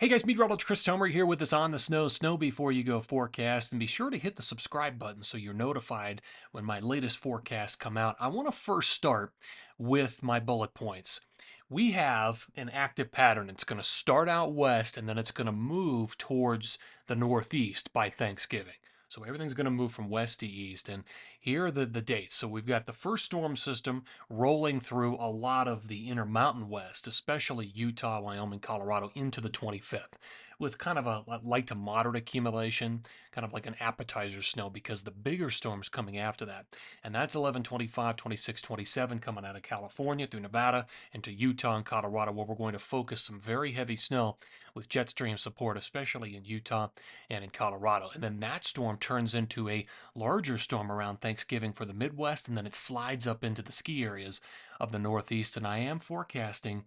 Hey guys, meteorologist Chris Tomer here with us on the Snow Before You Go forecast, and be sure to hit the subscribe button so you're notified when my latest forecasts come out. I want to first start with my bullet points. We have an active pattern. It's going to start out west and then it's going to move towards the northeast by Thanksgiving. So everything's going to move from west to east. And here are the dates. So we've got the first storm system rolling through a lot of the Intermountain West, especially Utah, Wyoming, Colorado, into the 25th, with kind of a light to moderate accumulation, kind of like an appetizer snow, because the bigger storm's coming after that. And that's 11, 25, 26, 27 coming out of California through Nevada into Utah and Colorado, where we're going to focus some very heavy snow with jet stream support, especially in Utah and in Colorado. And then that storm turns into a larger storm around Thanksgiving for the Midwest, and then it slides up into the ski areas of the Northeast. And I am forecasting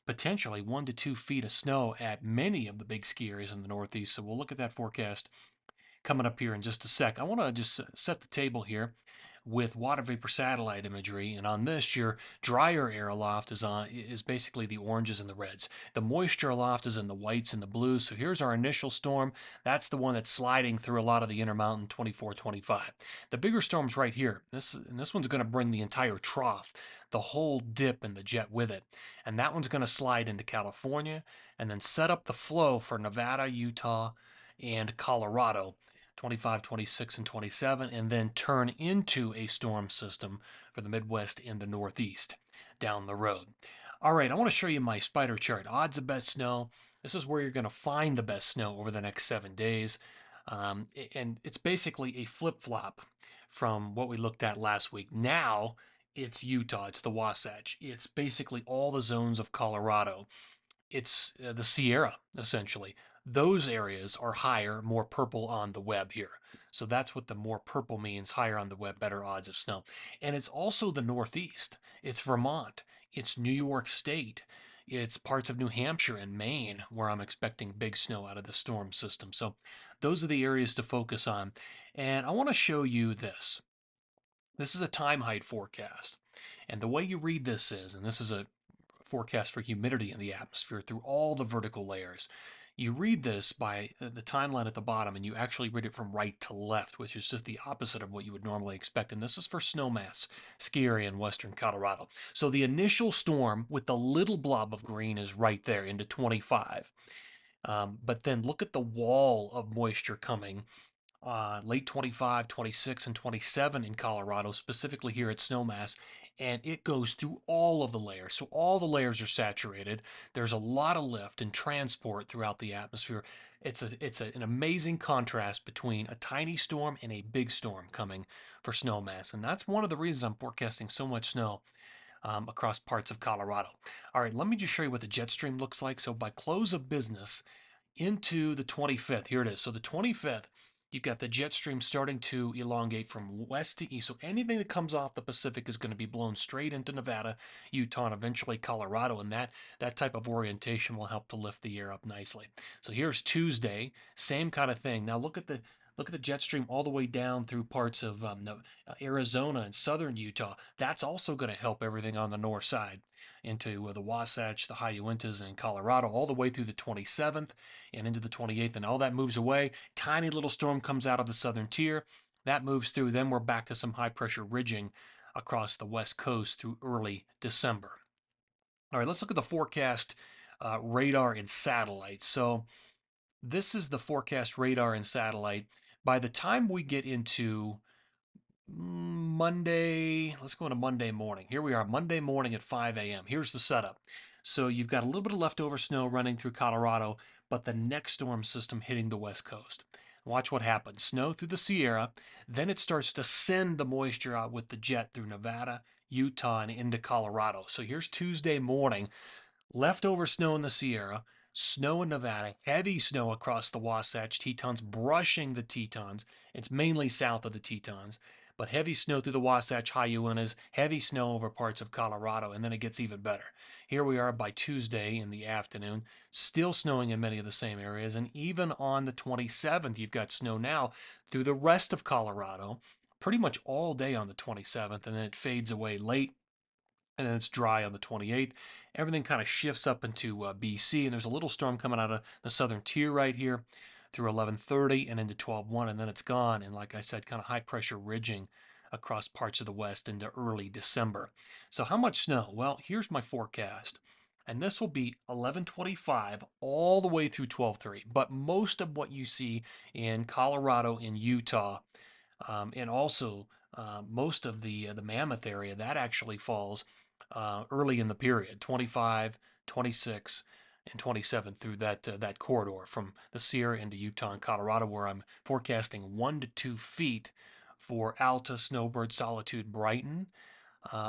potentially 1 to 2 feet of snow at many of the big ski areas in the Northeast. So we'll look at that forecast coming up here in just a sec. I want to just set the table here with water vapor satellite imagery, and on this your drier air aloft is basically the oranges and the reds. The moisture aloft is in the whites and the blues. So here's our initial storm. That's the one that's sliding through a lot of the Intermountain 24, 25. The bigger storm's right here. This one's going to bring the entire trough, the whole dip and the jet with it, and that one's going to slide into California and then set up the flow for Nevada, Utah, and Colorado 25, 26, and 27, and then turn into a storm system for the Midwest and the Northeast down the road. All right, I want to show you my spider chart. Odds of best snow. This is where you're going to find the best snow over the next 7 days. And it's basically a flip-flop from what we looked at last week. Now it's Utah, it's the Wasatch, it's basically all the zones of Colorado, it's the Sierra, essentially. Those areas are higher, more purple on the web here. So that's what the more purple means, higher on the web, better odds of snow. And it's also the Northeast. It's Vermont. It's New York State. It's parts of New Hampshire and Maine where I'm expecting big snow out of the storm system. So those are the areas to focus on. And I want to show you this. This is a time height forecast. And the way you read this is, and this is a forecast for humidity in the atmosphere through all the vertical layers. You read this by the timeline at the bottom, and you actually read it from right to left, which is just the opposite of what you would normally expect. And this is for snowmass ski area in western Colorado. So the initial storm with the little blob of green is right there into 25. But then look at the wall of moisture coming late 25, 26, and 27 in Colorado, specifically here at Snowmass, and it goes through all of the layers. So all the layers are saturated. There's a lot of lift and transport throughout the atmosphere. An amazing contrast between a tiny storm and a big storm coming for Snowmass, and that's one of the reasons I'm forecasting so much snow across parts of Colorado. All right, let me just show you what the jet stream looks like. So by close of business, into the 25th. Here it is. So the 25th, you've got the jet stream starting to elongate from west to east. So anything that comes off the Pacific is going to be blown straight into Nevada, Utah, and eventually Colorado. And that type of orientation will help to lift the air up nicely. So here's Tuesday, same kind of thing. Now look at the jet stream all the way down through parts of Arizona and southern Utah. That's also going to help everything on the north side into the Wasatch, the High Uintas, and Colorado, all the way through the 27th and into the 28th. And all that moves away. Tiny little storm comes out of the southern tier. That moves through. Then we're back to some high pressure ridging across the west coast through early December. All right, let's look at the forecast radar and satellite. So this is the forecast radar and satellite. By the time we get into Monday, let's go into Monday morning. Here we are, Monday morning at 5 a.m. Here's the setup. So you've got a little bit of leftover snow running through Colorado, but the next storm system hitting the west coast. Watch what happens. Snow through the Sierra, then it starts to send the moisture out with the jet through Nevada, Utah, and into Colorado. So here's Tuesday morning. Leftover snow in the Sierra, snow in Nevada, heavy snow across the Wasatch Tetons, brushing the Tetons. It's mainly south of the Tetons, but heavy snow through the Wasatch High Uintas, heavy snow over parts of Colorado, and then it gets even better. Here we are by Tuesday in the afternoon, still snowing in many of the same areas, and even on the 27th, you've got snow now through the rest of Colorado, pretty much all day on the 27th, and then it fades away late and then it's dry on the 28th. Everything kind of shifts up into BC, and there's a little storm coming out of the southern tier right here through 11:30 and into 12:01, and then it's gone. And like I said, kind of high pressure ridging across parts of the west into early December. So how much snow? Well, here's my forecast. And this will be 11:25 all the way through 12:30. But most of what you see in Colorado and Utah, and also most of the Mammoth area, that actually falls early in the period, 25, 26, and 27 through that corridor from the Sierra into Utah and Colorado, where I'm forecasting 1 to 2 feet for Alta, Snowbird, Solitude, Brighton.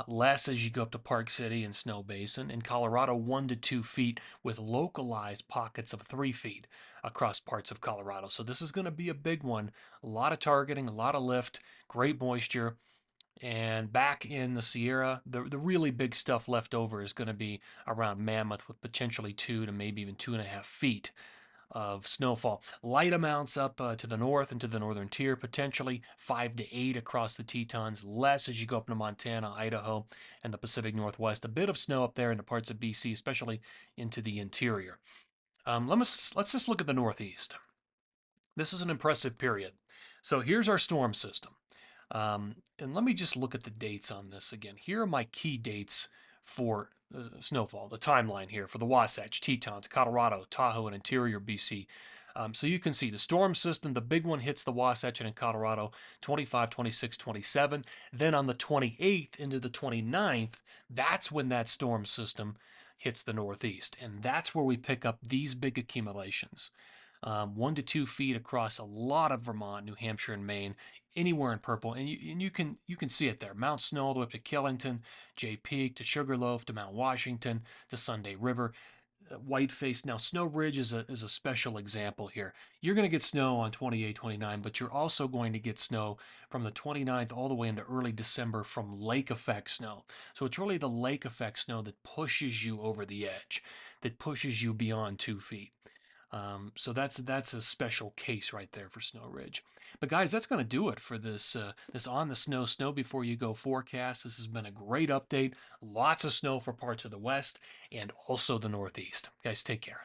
Less as you go up to Park City and Snow Basin. In Colorado, 1 to 2 feet with localized pockets of 3 feet across parts of Colorado. So this is going to be a big one. A lot of targeting, a lot of lift, great moisture. And back in the Sierra, the really big stuff left over is going to be around Mammoth with potentially 2 to maybe even 2.5 feet of snowfall. Light amounts up to the north and to the northern tier, potentially 5 to 8 across the Tetons. Less as you go up to Montana, Idaho, and the Pacific Northwest. A bit of snow up there in the parts of BC, especially into the interior. Let's just look at the Northeast. This is an impressive period. So here's our storm system. And let me just look at the dates on this again. Here are my key dates for snowfall, the timeline here for the Wasatch, Tetons, Colorado, Tahoe, and interior BC. So you can see the storm system, the big one hits the Wasatch and in Colorado 25, 26, 27. Then on the 28th into the 29th, that's when that storm system hits the Northeast. And that's where we pick up these big accumulations. 1 to 2 feet across a lot of Vermont, New Hampshire, and Maine, anywhere in purple, and you can see it there. Mount Snow all the way up to Killington, Jay Peak to Sugarloaf to Mount Washington to Sunday River, Whiteface. Now Snow Ridge is a special example here. You're going to get snow on 28, 29, but you're also going to get snow from the 29th all the way into early December from lake effect snow. So it's really the lake effect snow that pushes you over the edge, that pushes you beyond 2 feet. So that's a special case right there for Snow Ridge. But guys, that's going to do it for this on the snow before you go forecast. This has been a great update. Lots of snow for parts of the west and also the northeast. Guys, take care.